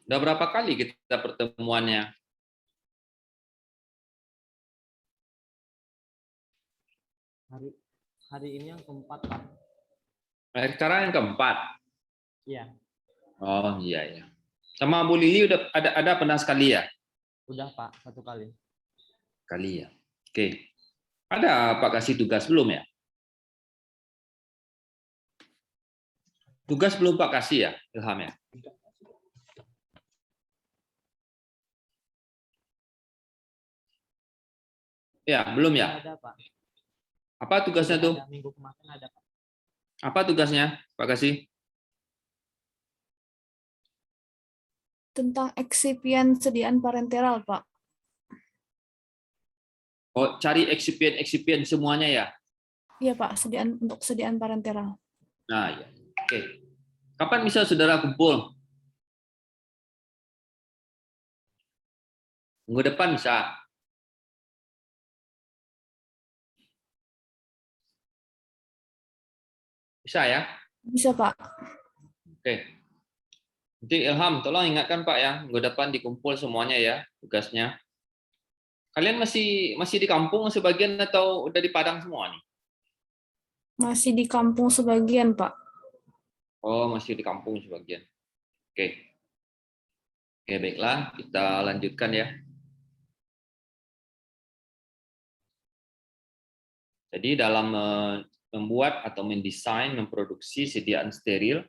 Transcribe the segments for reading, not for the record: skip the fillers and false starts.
Udah berapa kali kita pertemuannya? Hari hari ini yang keempat, Pak. Sekarang yang keempat. Iya, Oh iya ya. Sama Bu Lili udah ada pernah sekali ya? udah, Pak, satu kali. Kali ya. Oke. Ada Pak kasih tugas belum ya? Tugas belum Pak kasih ya, Ilham ya? Ya, belum ya? Ada, Pak. Apa tugasnya Udah tuh? ada, minggu kemarin ada, Pak. Apa tugasnya, Pak kasih? Tentang eksipien sediaan parenteral, Pak. Oh, cari eksipien semuanya ya? Iya, Pak, untuk sediaan parenteral. Nah, ya. Oke. Kapan bisa saudara kumpul? Minggu depan bisa. Bisa ya? Bisa, Pak. Oke. Nanti Ilham, tolong ingatkan Pak ya, minggu depan dikumpul semuanya ya tugasnya. Kalian masih di kampung sebagian atau udah di Padang semua nih? Masih di kampung sebagian, Pak. Oh, masih di kampung sebagian. Oke. Oke, baiklah, kita lanjutkan ya. Jadi dalam membuat atau mendesain, memproduksi sediaan steril,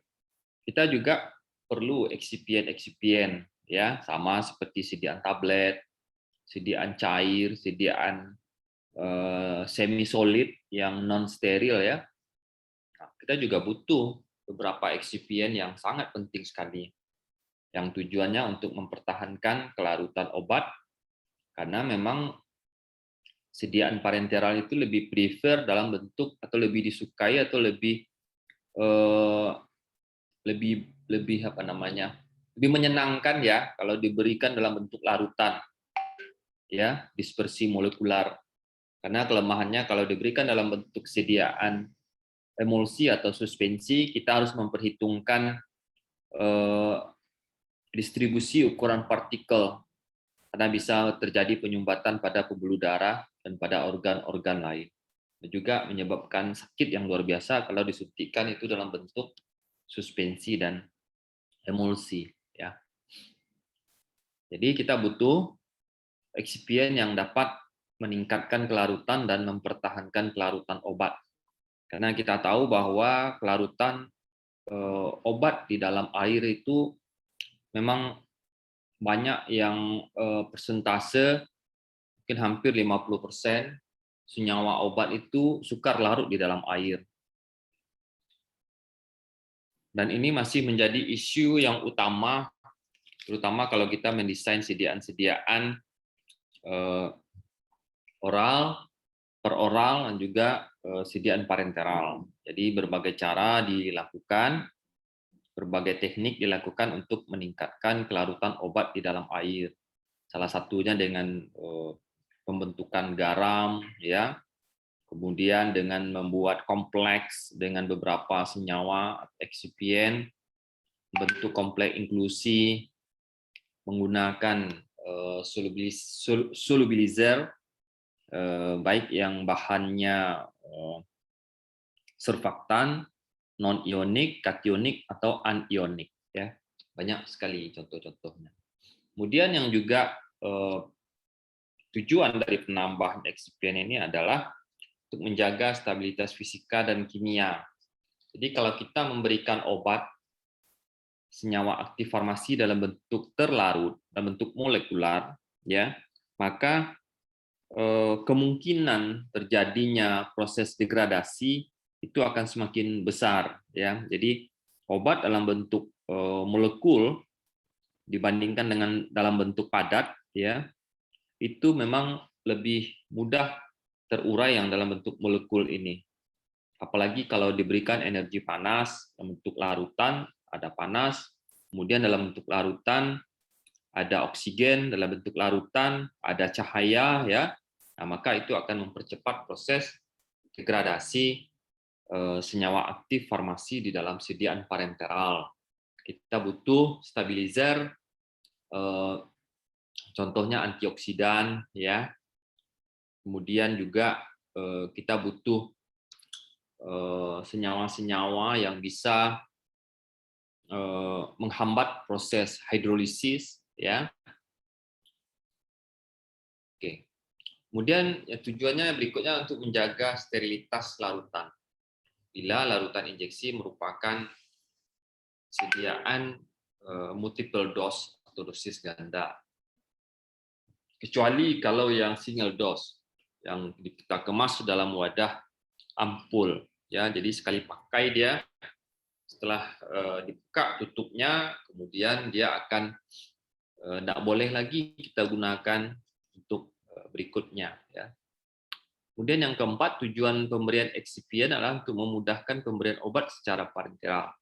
kita juga perlu eksipien ya, sama seperti sediaan tablet, sediaan cair, sediaan semi solid yang non steril ya. Nah, kita juga butuh beberapa eksipien yang sangat penting sekali, yang tujuannya untuk mempertahankan kelarutan obat, karena memang sediaan parenteral itu lebih prefer dalam bentuk atau lebih disukai atau eh, lebih apa namanya, lebih menyenangkan ya kalau diberikan dalam bentuk larutan ya, dispersi molekular. Karena kelemahannya kalau diberikan dalam bentuk sediaan emulsi atau suspensi, kita harus memperhitungkan eh, distribusi ukuran partikel, karena bisa terjadi penyumbatan pada pembuluh darah dan pada organ-organ lain. Dan juga menyebabkan sakit yang luar biasa kalau disuntikkan itu dalam bentuk suspensi dan emulsi ya. Jadi kita butuh eksipien yang dapat meningkatkan kelarutan dan mempertahankan kelarutan obat. Karena kita tahu bahwa kelarutan obat di dalam air itu memang banyak yang persentase mungkin hampir 50% senyawa obat itu sukar larut di dalam air. Dan ini masih menjadi isu yang utama, terutama kalau kita mendesain sediaan-sediaan oral, peroral, dan juga sediaan parenteral. Jadi berbagai cara dilakukan, berbagai teknik dilakukan untuk meningkatkan kelarutan obat di dalam air. Salah satunya dengan pembentukan garam, ya, kemudian dengan membuat kompleks dengan beberapa senyawa eksipien, bentuk kompleks inklusi, menggunakan solubilizer, baik yang bahannya surfaktan, non-ionik, kationik, atau anionik. Ya. Banyak sekali contoh-contohnya. Kemudian yang juga tujuan dari penambahan eksipien ini adalah untuk menjaga stabilitas fisika dan kimia. Jadi kalau kita memberikan obat senyawa aktif farmasi dalam bentuk terlarut, dalam bentuk molekular, ya, maka kemungkinan terjadinya proses degradasi itu akan semakin besar, ya. Jadi obat dalam bentuk molekul dibandingkan dengan dalam bentuk padat, ya, itu memang lebih mudah terurai yang dalam bentuk molekul ini. Apalagi kalau diberikan energi panas dalam bentuk larutan, ada panas, kemudian dalam bentuk larutan ada oksigen, dalam bentuk larutan ada cahaya, ya. Nah, maka itu akan mempercepat proses degradasi senyawa aktif farmasi di dalam sediaan parenteral. Kita butuh stabilizer contohnya antioksidan, ya. Kemudian juga kita butuh senyawa-senyawa yang bisa menghambat proses hidrolisis, ya. Oke. Kemudian ya, tujuannya berikutnya untuk menjaga sterilitas larutan. Bila larutan injeksi merupakan sediaan multiple dose atau dosis ganda. Kecuali kalau yang single dose yang kita kemas dalam wadah ampul, ya. Jadi sekali pakai dia, setelah dibuka tutupnya, kemudian dia akan tidak boleh lagi kita gunakan untuk berikutnya, ya. Kemudian yang keempat, tujuan pemberian eksipien adalah untuk memudahkan pemberian obat secara parenteral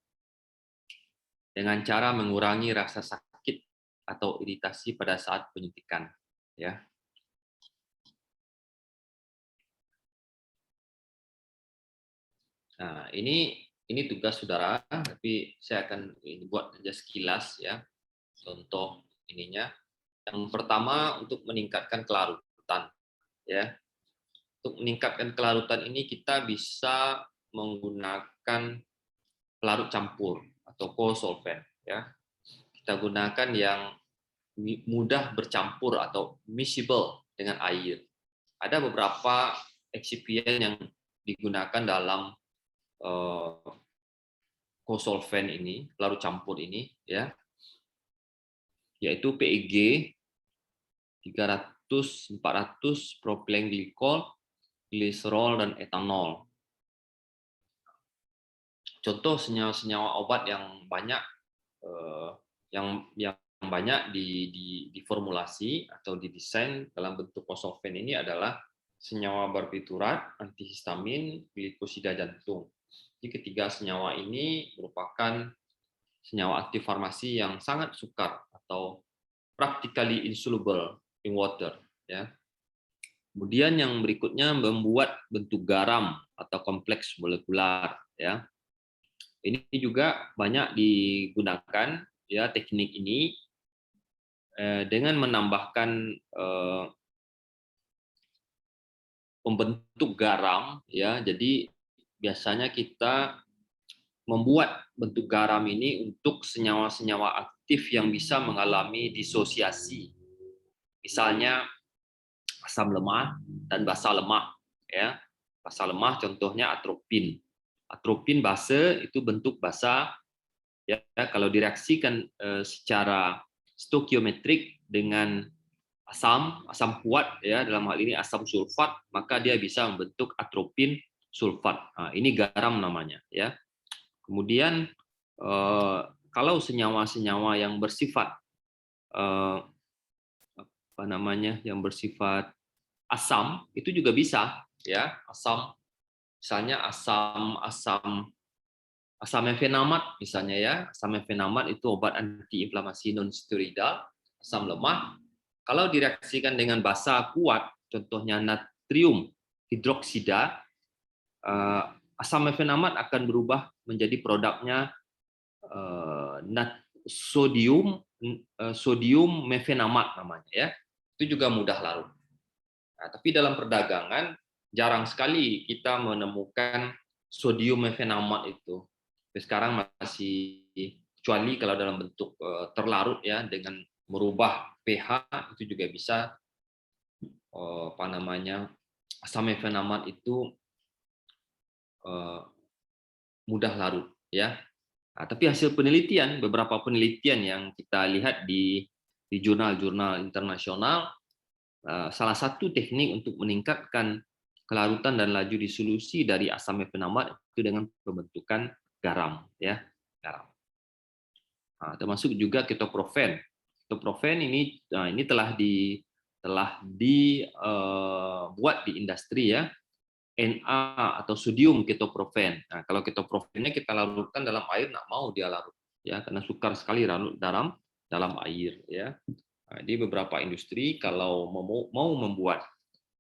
dengan cara mengurangi rasa sakit atau iritasi pada saat penyuntikan, ya. Nah, ini tugas saudara, tapi saya akan buat aja sekilas, ya. Contoh ininya. Yang pertama untuk meningkatkan kelarutan, ya. Untuk meningkatkan kelarutan ini kita bisa menggunakan pelarut campur atau co-solvent, ya. Kita gunakan yang mudah bercampur atau miscible dengan air. Ada beberapa eksipien yang digunakan dalam co-solvent ini, pelarut campur ini, ya, yaitu PEG 300, 400, propylene glikol, gliserol, dan etanol. Contoh senyawa-senyawa obat yang banyak diformulasi atau didesain dalam bentuk co-solvent ini adalah senyawa barbiturat, antihistamin, glikosida jantung. Jadi ketiga senyawa ini merupakan senyawa aktif farmasi yang sangat sukar atau practically insoluble in water, ya. Kemudian yang berikutnya membuat bentuk garam atau kompleks molekular, ya. Ini juga banyak digunakan, ya, teknik ini dengan menambahkan pembentuk garam, ya. Jadi biasanya kita membuat bentuk garam ini untuk senyawa-senyawa aktif yang bisa mengalami disosiasi. Misalnya asam lemah dan basa lemah, ya. Basa lemah contohnya atropin. Atropin basa itu bentuk basa, ya. Kalau direaksikan secara stoikiometrik dengan asam kuat, ya, dalam hal ini asam sulfat, maka dia bisa membentuk atropin sulfat. Nah, ini garam namanya, ya. Kemudian kalau senyawa-senyawa yang bersifat yang bersifat asam itu juga bisa, ya. Asam, misalnya asam mefenamat misalnya, ya. Asam mefenamat itu obat antiinflamasi non steroidal, asam lemah. Kalau direaksikan dengan basa kuat, contohnya natrium hidroksida, asam mefenamat akan berubah menjadi produknya sodium mefenamat namanya, ya. Itu juga mudah larut. Nah, tapi dalam perdagangan jarang sekali kita menemukan sodium mefenamat itu. Sekarang masih, kecuali kalau dalam bentuk terlarut, ya, dengan merubah pH, itu juga bisa asam mefenamat itu mudah larut, ya. Nah, tapi hasil penelitian, beberapa penelitian yang kita lihat di jurnal-jurnal internasional, salah satu teknik untuk meningkatkan kelarutan dan laju disolusi dari asam mefenamat itu dengan pembentukan garam, ya, garam. Nah, termasuk juga ketoprofen. Ketoprofen ini telah dibuat di industri, ya. Na atau sodium ketoprofen. Nah, kalau ketoprofennya kita larutkan dalam air, nggak mau dia larut, ya, karena sukar sekali larut dalam air, ya. Nah, di beberapa industri kalau mau membuat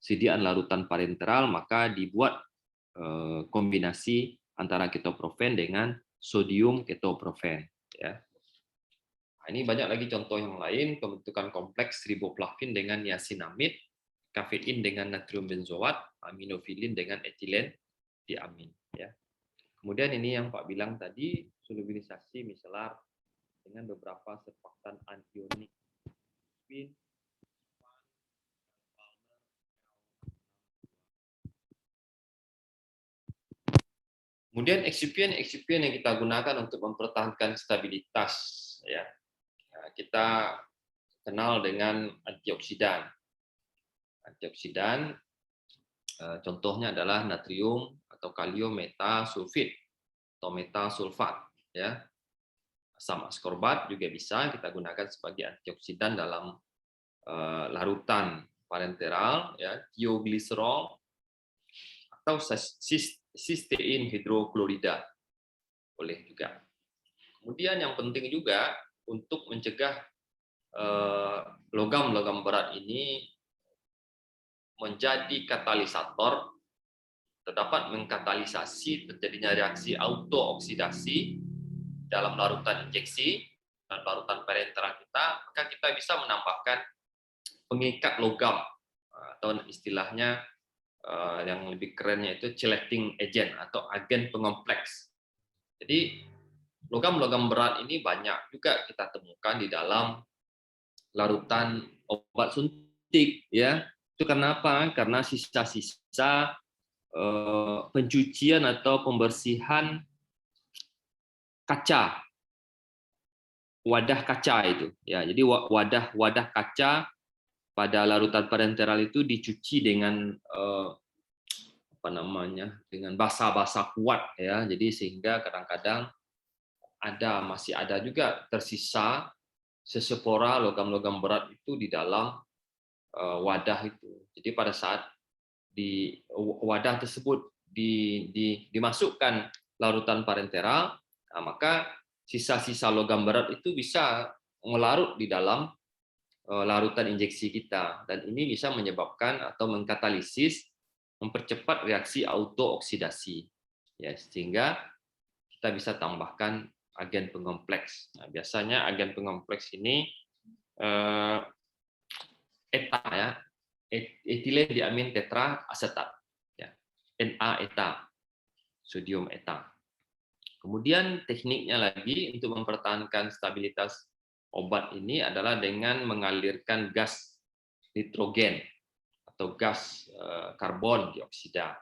sediaan larutan parenteral, maka dibuat kombinasi antara ketoprofen dengan sodium ketoprofen, ya. Nah, ini banyak lagi contoh yang lain, pembentukan kompleks riboflavin dengan niacinamide, kafein dengan natrium benzoat, aminofilin dengan etilen diamin. Ya. Kemudian ini yang Pak bilang tadi, solubilisasi micelar dengan beberapa surfaktan anionik. Kemudian eksipien yang kita gunakan untuk mempertahankan stabilitas, ya. Kita kenal dengan antioksidan. Antioksidan contohnya adalah natrium atau kalium metasulfit atau metasulfat, ya. Asam askorbat juga bisa kita gunakan sebagai antioksidan dalam larutan parenteral, ya, tiogliserol atau sistein hidroklorida boleh juga. Kemudian yang penting juga untuk mencegah logam-logam berat ini menjadi katalisator, terdapat mengkatalisasi terjadinya reaksi autooksidasi dalam larutan injeksi dan larutan parenteral kita, maka kita bisa menambahkan pengikat logam atau istilahnya yang lebih kerennya itu chelating agent atau agen pengompleks. Jadi logam-logam berat ini banyak juga kita temukan di dalam larutan obat suntik, ya. Itu kenapa? Karena sisa-sisa pencucian atau pembersihan kaca, wadah kaca itu, ya. Jadi wadah kaca pada larutan parenteral itu dicuci dengan dengan basa-basa kuat, ya. Jadi sehingga kadang-kadang masih ada juga tersisa sesepora logam-logam berat itu di dalam wadah itu. Jadi pada saat di wadah tersebut dimasukkan larutan parenteral, maka sisa-sisa logam berat itu bisa melarut di dalam larutan injeksi kita, dan ini bisa menyebabkan atau mengkatalisis, mempercepat reaksi autooksidasi, ya, sehingga kita bisa tambahkan agen pengompleks. Nah, biasanya agen pengompleks ini ETA, ya, etilen diamin tetraasetat, ya, Na-eta, sodium eta. Kemudian tekniknya lagi untuk mempertahankan stabilitas obat ini adalah dengan mengalirkan gas nitrogen atau gas karbon dioksida,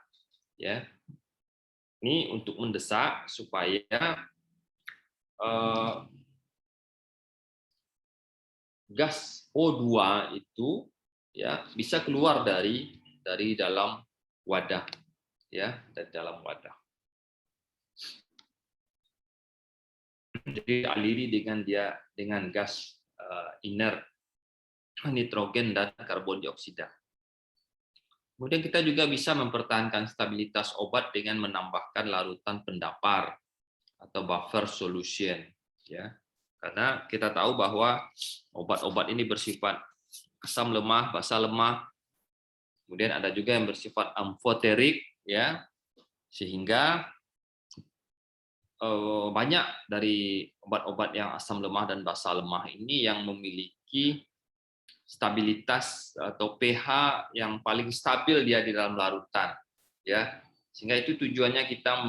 ya. Ini untuk mendesak supaya gas O2 itu, ya, bisa keluar dari dalam wadah, ya, dari dalam wadah. Jadi aliri dengan gas inert nitrogen dan karbon dioksida. Kemudian kita juga bisa mempertahankan stabilitas obat dengan menambahkan larutan pendapar atau buffer solution, ya. Karena kita tahu bahwa obat-obat ini bersifat asam lemah, basa lemah. Kemudian ada juga yang bersifat amfoterik, ya. Sehingga banyak dari obat-obat yang asam lemah dan basa lemah ini yang memiliki stabilitas atau pH yang paling stabil dia di dalam larutan, ya. Sehingga itu tujuannya kita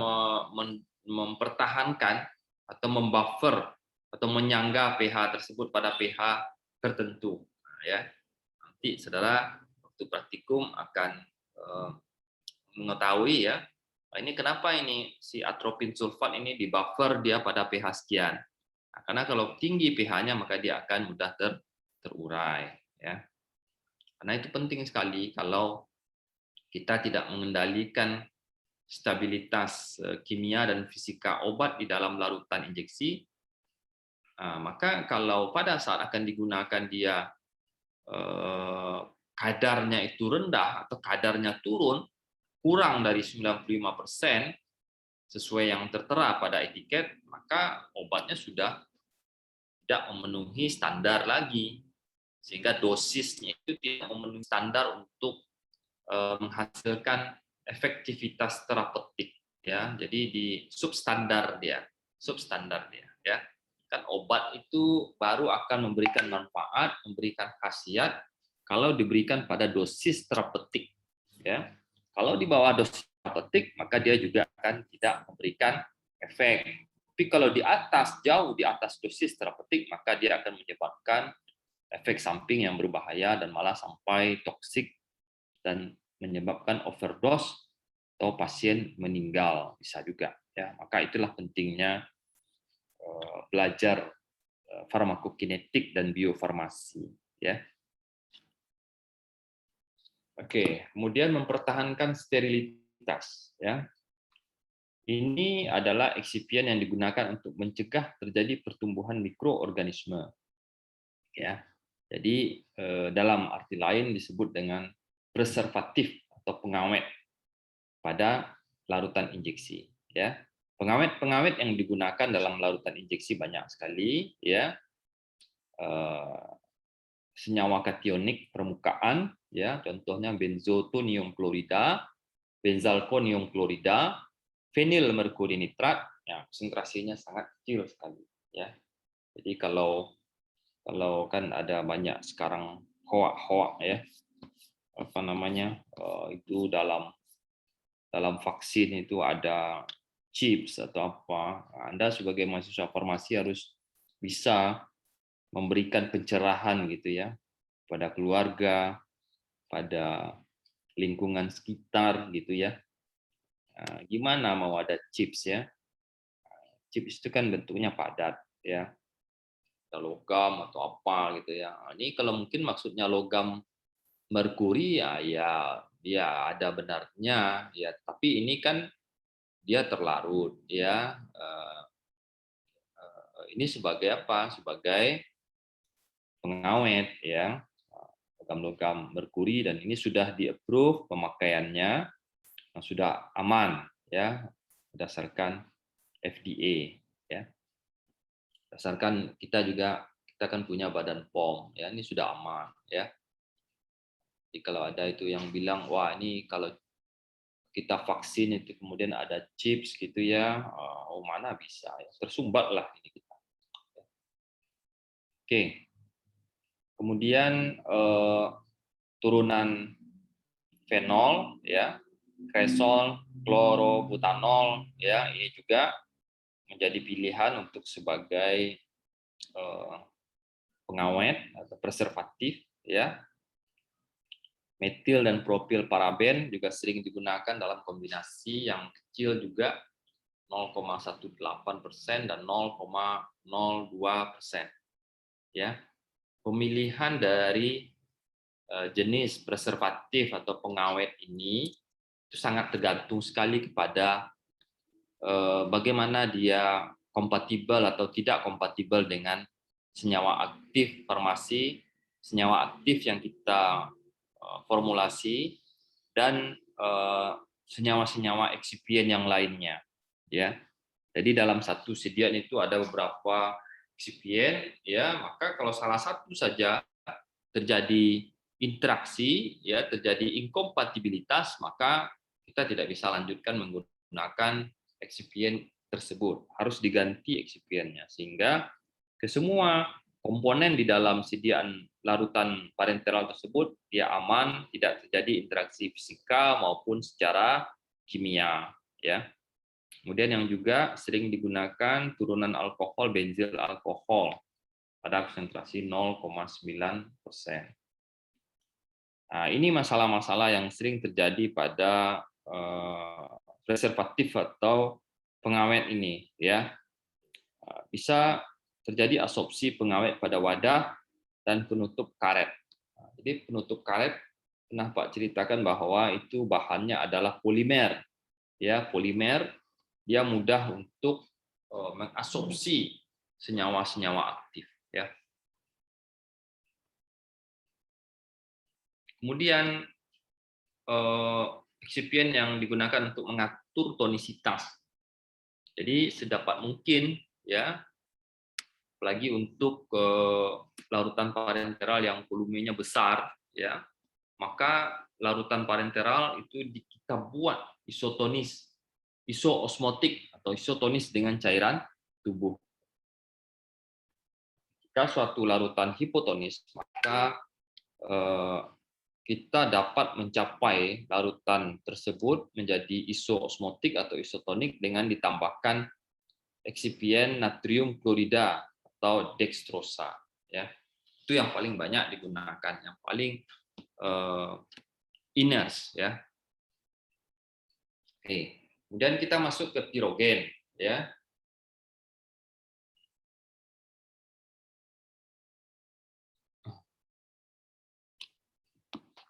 mempertahankan atau membuffer atau menyangga pH tersebut pada pH tertentu, ya. Nanti saudara waktu praktikum akan mengetahui, ya, ini kenapa ini si atropin sulfat ini di buffer dia pada pH sekian. Nah, karena kalau tinggi pH-nya maka dia akan mudah terurai, ya. Karena itu penting sekali kalau kita tidak mengendalikan stabilitas kimia dan fisika obat di dalam larutan injeksi, maka kalau pada saat akan digunakan dia kadarnya itu rendah atau kadarnya turun kurang dari 95% sesuai yang tertera pada etiket, maka obatnya sudah tidak memenuhi standar lagi, sehingga dosisnya itu tidak memenuhi standar untuk menghasilkan efektivitas terapeutik, ya. Jadi di substandar dia, ya. Kan obat itu baru akan memberikan manfaat, memberikan khasiat kalau diberikan pada dosis terapeutik. Ya, kalau di bawah dosis terapeutik, maka dia juga akan tidak memberikan efek. Tapi kalau di atas, jauh di atas dosis terapeutik, maka dia akan menyebabkan efek samping yang berbahaya dan malah sampai toksik dan menyebabkan overdose atau pasien meninggal bisa juga. Ya, maka itulah pentingnya belajar farmakokinetik dan biofarmasi. Ya. Oke, kemudian mempertahankan sterilitas. Ya. Ini adalah eksipien yang digunakan untuk mencegah terjadi pertumbuhan mikroorganisme. Ya, jadi dalam arti lain disebut dengan preservatif atau pengawet pada larutan injeksi. Ya, pengawet-pengawet yang digunakan dalam larutan injeksi banyak sekali. Ya, senyawa kationik permukaan. Ya, contohnya benzotonium klorida, benzalkonium klorida, vinil merkuri nitrat, ya, konsentrasinya sangat kecil sekali. Ya, jadi kalau kan ada banyak sekarang hoak ya, apa namanya, itu dalam vaksin itu ada chips atau apa. Anda sebagai mahasiswa farmasi harus bisa memberikan pencerahan gitu ya pada keluarga, pada lingkungan sekitar gitu ya. Gimana mau ada chips ya? Chips itu kan bentuknya padat ya, logam atau apa gitu ya. Ini kalau mungkin maksudnya logam merkuri ya dia ada benarnya ya, tapi ini kan dia terlarut ya. Ini sebagai apa? Sebagai pengawet ya, logam-logam merkuri, dan ini sudah di-approve pemakaiannya, sudah aman ya berdasarkan FDA ya. Berdasarkan kita kan punya badan POM ya, ini sudah aman ya. Jadi kalau ada itu yang bilang wah ini kalau kita vaksin itu kemudian ada chips gitu ya, oh mana bisa ya, tersumbat lah ini kita. Oke, kemudian turunan fenol ya, kresol, klorobutanol ya, ini juga menjadi pilihan untuk sebagai pengawet atau preservatif ya. Metil dan propil paraben juga sering digunakan dalam kombinasi yang kecil juga, 0,18% dan 0,02%. Ya, pemilihan dari jenis preservatif atau pengawet ini itu sangat tergantung sekali kepada bagaimana dia kompatibel atau tidak kompatibel dengan senyawa aktif farmasi, senyawa aktif yang kita formulasi, dan senyawa-senyawa eksipien yang lainnya. Ya, jadi dalam satu sediaan itu ada beberapa eksipien, ya, maka kalau salah satu saja terjadi interaksi, ya, terjadi inkompatibilitas, maka kita tidak bisa lanjutkan menggunakan eksipien tersebut, harus diganti eksipiennya, sehingga ke semua komponen di dalam sediaan larutan parenteral tersebut dia aman, tidak terjadi interaksi fisika maupun secara kimia ya. Kemudian yang juga sering digunakan turunan alkohol benzil alkohol pada konsentrasi 0,9%. Nah, ini masalah-masalah yang sering terjadi pada preservatif atau pengawet ini ya. Bisa terjadi absorpsi pengawet pada wadah dan penutup karet. Jadi penutup karet pernah Pak ceritakan bahwa itu bahannya adalah polimer. Ya, polimer dia mudah untuk mengabsorpsi senyawa-senyawa aktif ya. Kemudian eksipien yang digunakan untuk mengatur tonisitas. Jadi sedapat mungkin ya, apalagi untuk larutan parenteral yang volumenya besar ya, maka larutan parenteral itu kita buat isotonis, isoosmotik atau isotonis dengan cairan tubuh. jika suatu larutan hipotonis, maka kita dapat mencapai larutan tersebut menjadi isoosmotik atau isotonik dengan ditambahkan eksipien natrium klorida atau dextrosa. Ya, itu yang paling banyak digunakan, yang paling iners. Ya, oke. Kemudian kita masuk ke pirogen. Ya,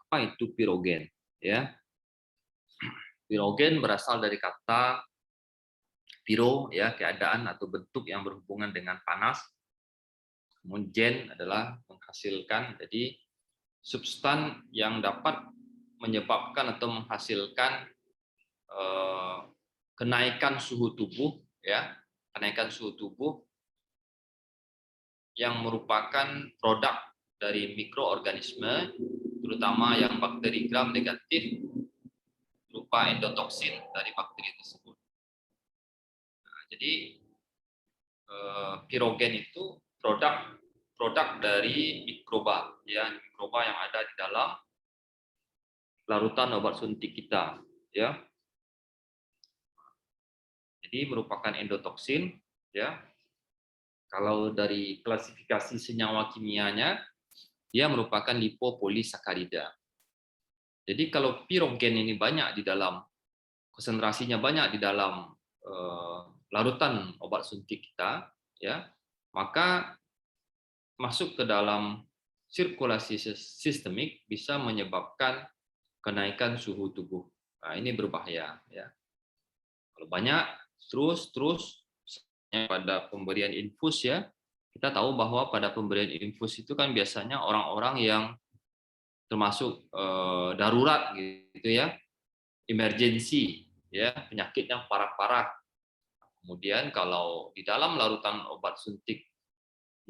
apa itu pirogen? Ya, pirogen berasal dari kata piro, ya, keadaan atau bentuk yang berhubungan dengan panas. Kemudian gen adalah menghasilkan, jadi substan yang dapat menyebabkan atau menghasilkan kenaikan suhu tubuh, ya, kenaikan suhu tubuh yang merupakan produk dari mikroorganisme, terutama yang bakteri gram negatif berupa endotoksin dari bakteri tersebut. Nah, jadi pirogen itu produk dari mikroba, ya, mikroba yang ada di dalam larutan obat suntik kita, ya. Jadi merupakan endotoksin, ya. Kalau dari klasifikasi senyawa kimianya, dia merupakan lipopolisakarida. Jadi kalau pirogen ini banyak di dalam, konsentrasinya banyak di dalam larutan obat suntik kita, ya, maka masuk ke dalam sirkulasi sistemik bisa menyebabkan kenaikan suhu tubuh. Nah, ini berbahaya, ya. Kalau banyak terus pada pemberian infus, ya, kita tahu bahwa pada pemberian infus itu kan biasanya orang-orang yang termasuk darurat gitu, ya, emergensi, ya, penyakit yang parah-parah. Kemudian kalau di dalam larutan obat suntik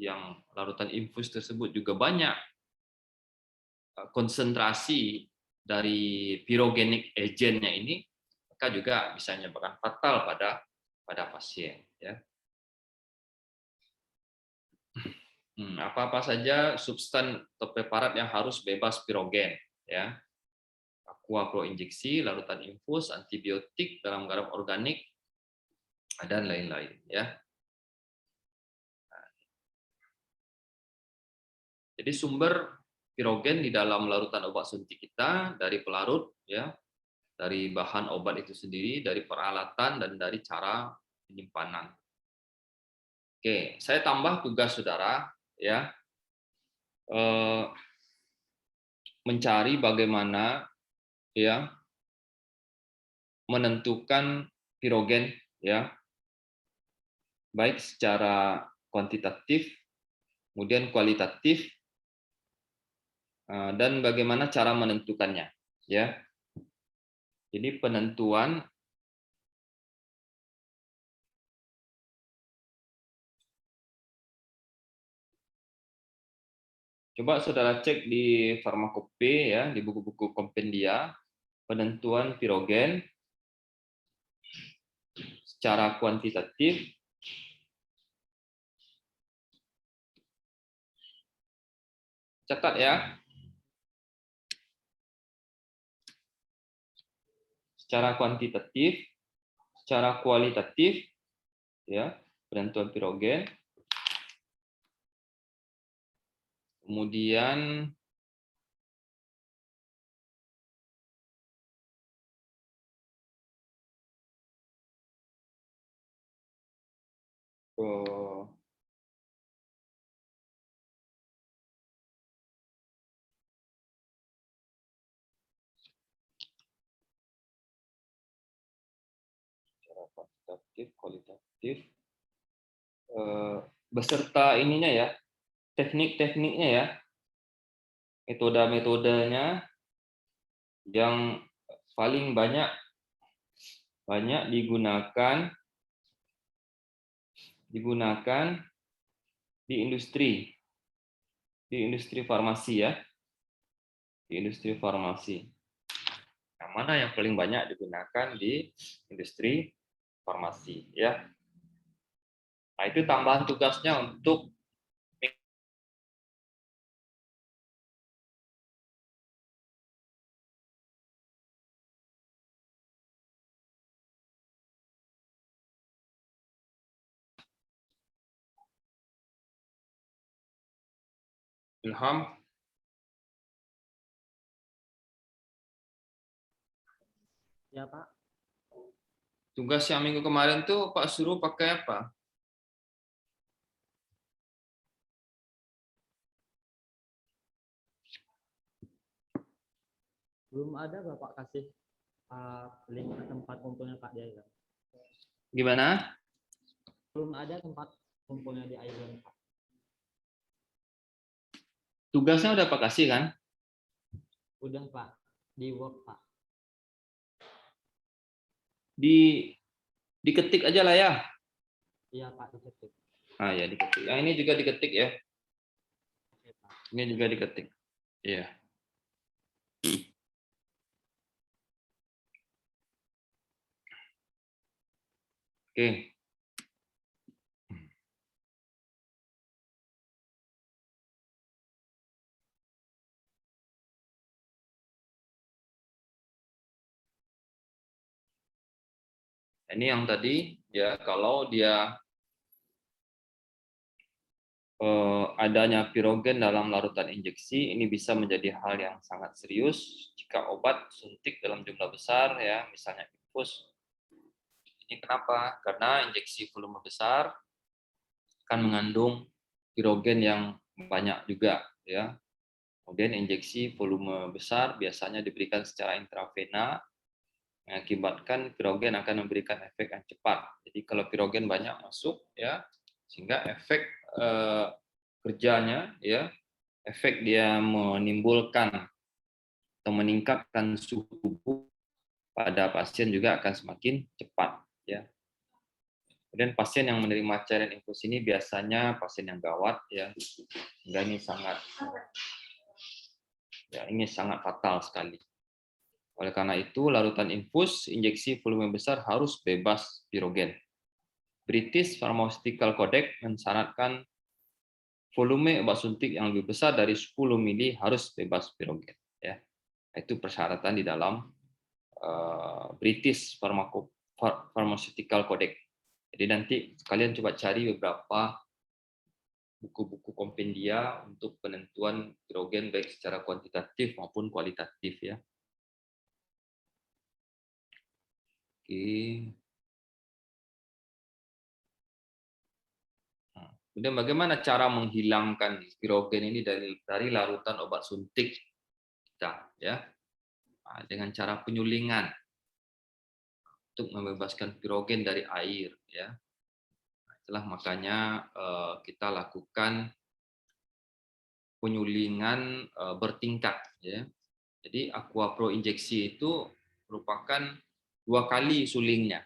yang larutan infus tersebut juga banyak konsentrasi dari pirogenik agentnya ini, maka juga bisa menyebabkan fatal pada pasien, ya. Apa-apa saja substan atau preparat yang harus bebas pirogen, ya. Aqua pro injeksi, larutan infus, antibiotik dalam garam organik, dan lain-lain, ya. Jadi sumber pirogen di dalam larutan obat suntik kita dari pelarut, ya, dari bahan obat itu sendiri, dari peralatan, dan dari cara penyimpanan. Oke, saya tambah tugas saudara, ya, mencari bagaimana, ya, menentukan pirogen, ya, baik secara kuantitatif, kemudian kualitatif, dan bagaimana cara menentukannya, ya. Jadi penentuan coba saudara cek di farmakope, ya, di buku-buku kompendia penentuan pirogen secara kuantitatif, catat, ya, secara kuantitatif, secara kualitatif, ya, penentuan pirogen. Kemudian secara kuantitatif, kualitatif, beserta ininya, ya, teknik-tekniknya, ya, metode-metodenya yang paling banyak digunakan di industri farmasi, ya, di industri farmasi. Yang mana yang paling banyak digunakan di industri farmasi, ya. Nah, itu tambahan tugasnya untuk Ilham. Ya Pak. Tugas yang minggu kemarin tuh Pak suruh pakai apa? Belum ada Bapak kasih link tempat kumpulnya Pak di Island. Gimana? Belum ada tempat kumpulnya di Island Pak. Tugasnya udah Pak kasih kan? Udah Pak, di Word Pak. Diketik aja lah ya. Iya Pak, diketik. Ah ya diketik. Yang ini juga diketik ya. Oke Pak. Ini juga diketik. Iya. Oke. Ini yang tadi ya kalau dia adanya pirogen dalam larutan injeksi ini bisa menjadi hal yang sangat serius jika obat suntik dalam jumlah besar ya misalnya infus. Ini kenapa? Karena injeksi volume besar akan mengandung pirogen yang banyak juga ya. Kemudian injeksi volume besar biasanya diberikan secara intravena mengakibatkan pirogen akan memberikan efek yang cepat. Jadi kalau pirogen banyak masuk ya sehingga efek kerjanya ya efek dia menimbulkan atau meningkatkan suhu tubuh pada pasien juga akan semakin cepat ya. Kemudian pasien yang menerima cairan infus ini biasanya pasien yang gawat ya. Sehingga ini sangat fatal sekali. Oleh karena itu, larutan infus injeksi volume besar harus bebas pirogen. British Pharmaceutical Codex mensyaratkan volume obat suntik yang lebih besar dari 10 mili harus bebas pirogen. Ya, itu persyaratan di dalam British Pharmaceutical Codex. Jadi nanti kalian coba cari beberapa buku-buku kompendia untuk penentuan pirogen baik secara kuantitatif maupun kualitatif ya. Oke. Kemudian bagaimana cara menghilangkan pirogen ini dari larutan obat suntik kita ya? Dengan cara penyulingan untuk membebaskan pirogen dari air ya. Itulah makanya kita lakukan penyulingan bertingkat ya. Jadi Aqua Pro injeksi itu merupakan 2 kali sulingnya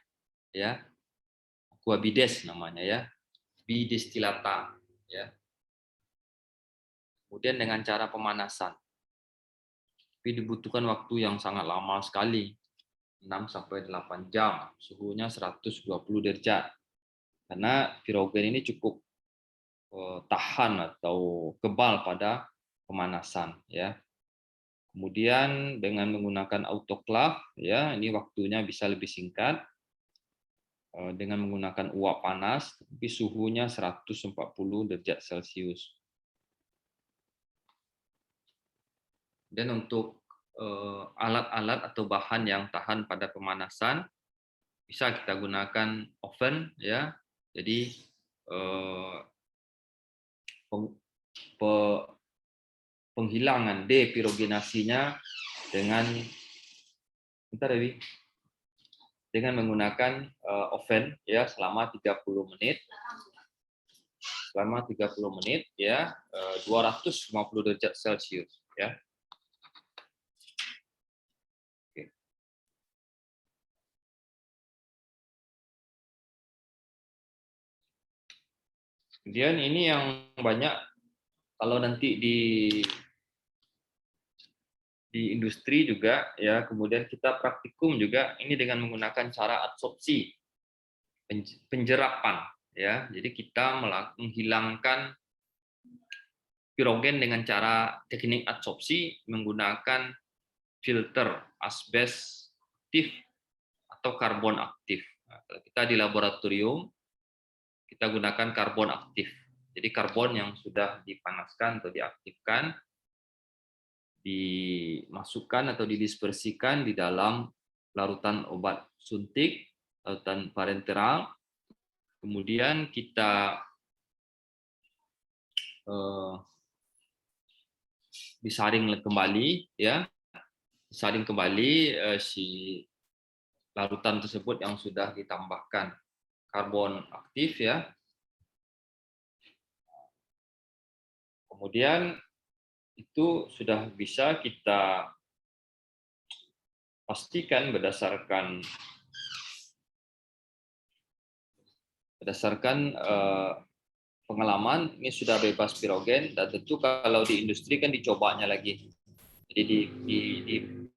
ya. Aqua Bides namanya ya. Bidestilata ya. Kemudian dengan cara pemanasan. Tapi dibutuhkan waktu yang sangat lama sekali. 6-8 jam, suhunya 120 derajat. Karena pirogen ini cukup tahan atau kebal pada pemanasan ya. Kemudian dengan menggunakan autoclave ya, ini waktunya bisa lebih singkat dengan menggunakan uap panas tapi suhunya 140 derajat Celcius. Dan untuk alat-alat atau bahan yang tahan pada pemanasan bisa kita gunakan oven ya. Jadi penghilangan depirogenasinya dengan menggunakan oven ya selama 30 menit. Selama 30 menit ya 250 derajat Celcius ya. Kemudian ini yang banyak kalau nanti di industri juga ya, kemudian kita praktikum juga ini dengan menggunakan cara adsorpsi, penjerapan ya. Jadi kita menghilangkan pirogen dengan cara teknik adsorpsi menggunakan filter asbes aktif atau karbon aktif. Nah, kalau kita di laboratorium kita gunakan karbon aktif Jadi karbon yang sudah dipanaskan atau diaktifkan dimasukkan atau didispersikan di dalam larutan obat suntik, larutan parenteral. Kemudian kita disaring kembali, ya, disaring kembali si larutan tersebut yang sudah ditambahkan karbon aktif, ya. Kemudian itu sudah bisa kita pastikan berdasarkan pengalaman ini sudah bebas pirogen, dan tentu kalau di industri kan dicobanya lagi. Jadi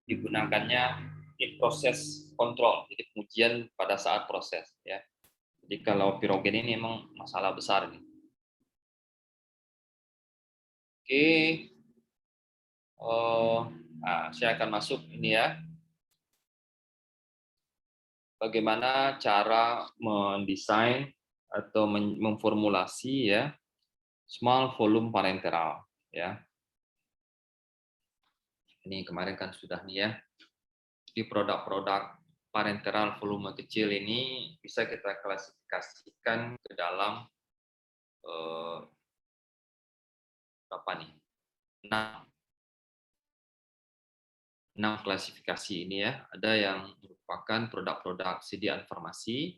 digunakannya di proses kontrol, jadi pengujian pada saat proses, ya. Jadi kalau pirogen ini memang masalah besar nih. Oke, saya akan masuk ini, ya. Bagaimana cara mendesain atau memformulasi, ya, small volume parenteral, ya. Ini kemarin kan sudah nih, ya. Di produk-produk parenteral volume kecil ini bisa kita klasifikasikan ke dalam berapa nih? 6 klasifikasi ini, ya. Ada yang merupakan produk-produk sediaan farmasi,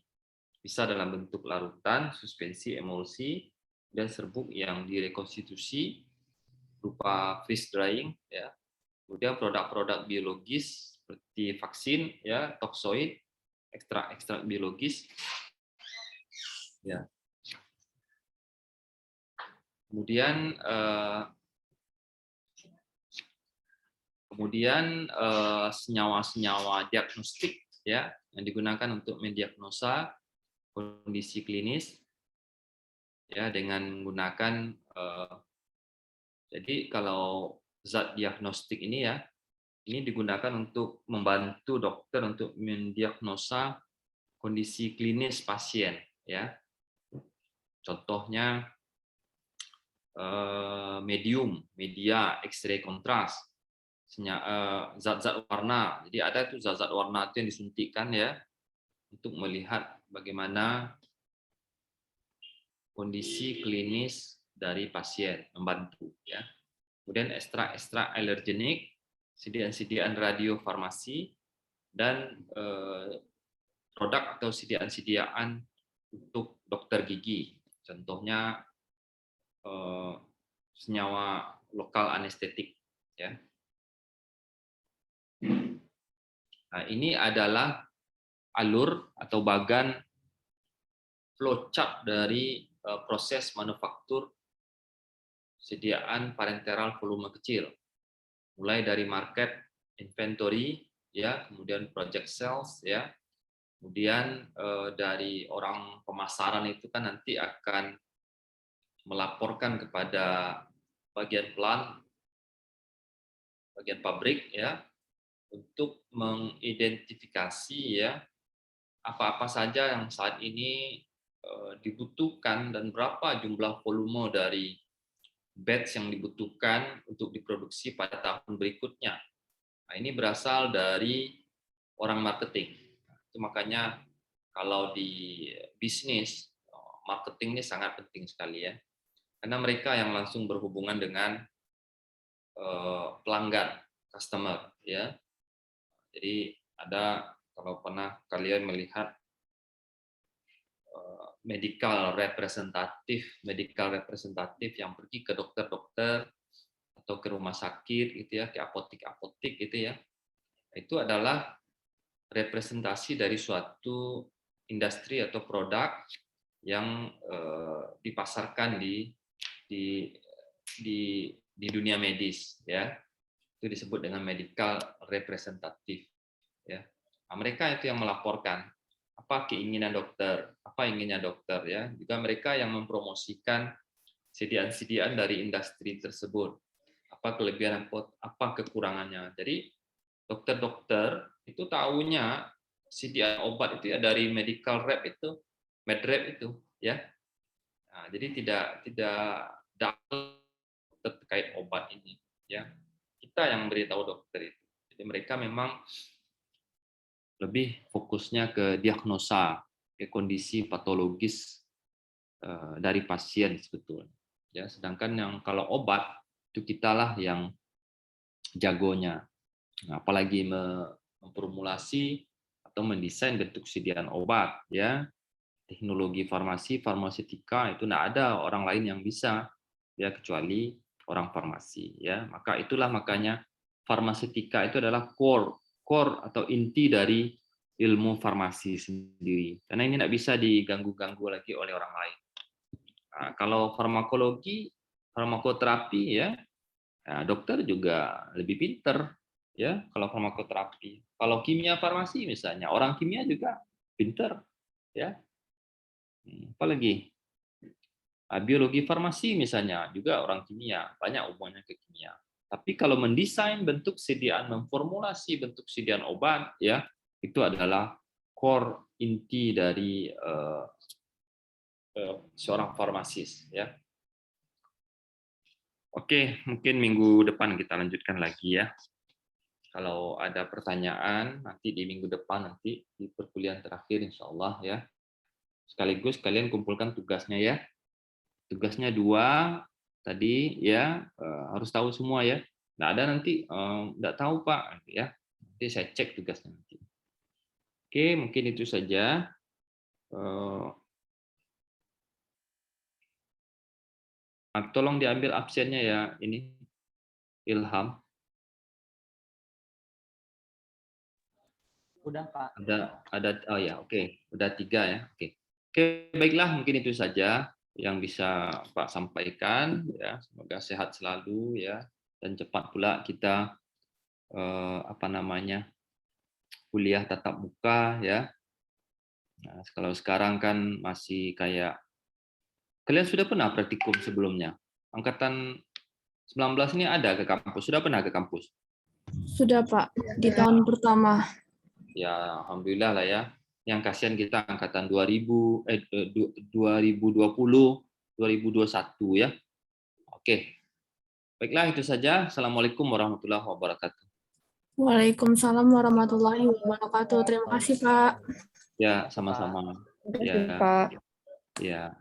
bisa dalam bentuk larutan, suspensi, emulsi, dan serbuk yang direkonstitusi berupa freeze drying, ya. Kemudian produk-produk biologis seperti vaksin, ya, toksoid, ekstrak biologis, ya. Kemudian senyawa-senyawa diagnostik, ya, yang digunakan untuk mendiagnosa kondisi klinis, ya, dengan menggunakan jadi kalau zat diagnostik ini, ya, ini digunakan untuk membantu dokter untuk mendiagnosa kondisi klinis pasien, ya. Contohnya media X-ray kontras, zat-zat warna. Jadi ada tuh zat-zat warna itu yang disuntikkan, ya, untuk melihat bagaimana kondisi klinis dari pasien, membantu, ya. Kemudian ekstrak alergenik, sediaan-sediaan radiofarmasi, dan produk atau sediaan-sediaan untuk dokter gigi. Contohnya senyawa lokal anestetik, ya. Nah, ini adalah alur atau bagan flowchart dari proses manufaktur sediaan parenteral volume kecil, mulai dari market inventory, ya, kemudian project sales, ya, kemudian dari orang pemasaran itu kan nanti akan melaporkan kepada bagian plant, bagian pabrik, ya, untuk mengidentifikasi, ya, apa-apa saja yang saat ini dibutuhkan dan berapa jumlah volume dari batch yang dibutuhkan untuk diproduksi pada tahun berikutnya. Nah, ini berasal dari orang marketing. Itu makanya kalau di bisnis, marketing ini sangat penting sekali, ya. Karena mereka yang langsung berhubungan dengan pelanggan, customer, ya. Jadi ada, kalau pernah kalian melihat medical representatif yang pergi ke dokter-dokter atau ke rumah sakit, gitu, ya, ke apotek-apotek, gitu, ya. Itu adalah representasi dari suatu industri atau produk yang dipasarkan di dunia medis, ya. Itu disebut dengan medical representatif, ya. Nah, mereka itu yang melaporkan apa keinginan dokter, apa inginnya dokter, ya. Juga mereka yang mempromosikan sediaan-sediaan dari industri tersebut, apa kelebihan, apa kekurangannya. Jadi dokter-dokter itu tahunya sediaan obat itu, ya, dari medical rep itu, medrep itu, ya. Nah, jadi tidak terkait obat ini, ya. Kita yang beritahu dokter itu. Jadi mereka memang lebih fokusnya ke diagnosa, ke kondisi patologis dari pasien sebetulnya. Ya, sedangkan yang kalau obat itu kitalah yang jagonya. Nah, apalagi memformulasi atau mendesain bentuk sediaan obat, ya. Teknologi farmasi, farmaseutika itu tidak ada orang lain yang bisa, ya, kecuali orang farmasi, ya. Makanya farmaseutika itu adalah core atau inti dari ilmu farmasi sendiri. Karena ini tidak bisa diganggu-ganggu lagi oleh orang lain. Nah, kalau farmakologi, farmakoterapi, ya, nah, dokter juga lebih pinter, ya, kalau farmakoterapi. Kalau kimia farmasi misalnya, orang kimia juga pinter, ya. Apalagi biologi farmasi misalnya juga orang kimia, banyak hubungannya ke kimia. Tapi kalau mendesain bentuk sediaan, memformulasi bentuk sediaan obat, ya, itu adalah core inti dari seorang farmasis, ya. Oke, mungkin minggu depan kita lanjutkan lagi, ya. Kalau ada pertanyaan nanti di minggu depan, nanti di perkuliahan terakhir insya Allah, ya. Sekaligus kalian kumpulkan tugasnya, ya. Tugasnya 2 tadi, ya, harus tahu semua, ya. Nggak ada nanti nggak tahu Pak, ya. Nanti saya cek tugasnya nanti. Oke, mungkin itu saja. Tolong diambil absennya, ya, ini Ilham. Udah, Pak. Ada, oh ya, oke, udah 3, ya, oke. Oke, baiklah, mungkin itu saja yang bisa Pak sampaikan, ya. Semoga sehat selalu, ya, dan cepat pula kita kuliah tatap muka, ya. Nah, kalau sekarang kan masih kayak kalian sudah pernah praktikum sebelumnya? Angkatan 19 ini ada ke kampus, sudah pernah ke kampus? Sudah, Pak, di tahun pertama. Ya, alhamdulillah lah, ya. Yang kasihan kita angkatan 2020, 2021, ya. Oke. Baiklah, itu saja. Assalamualaikum warahmatullahi wabarakatuh. Waalaikumsalam warahmatullahi wabarakatuh. Terima kasih, Pak. Ya, sama-sama. Terima kasih, Ya, Pak. ya.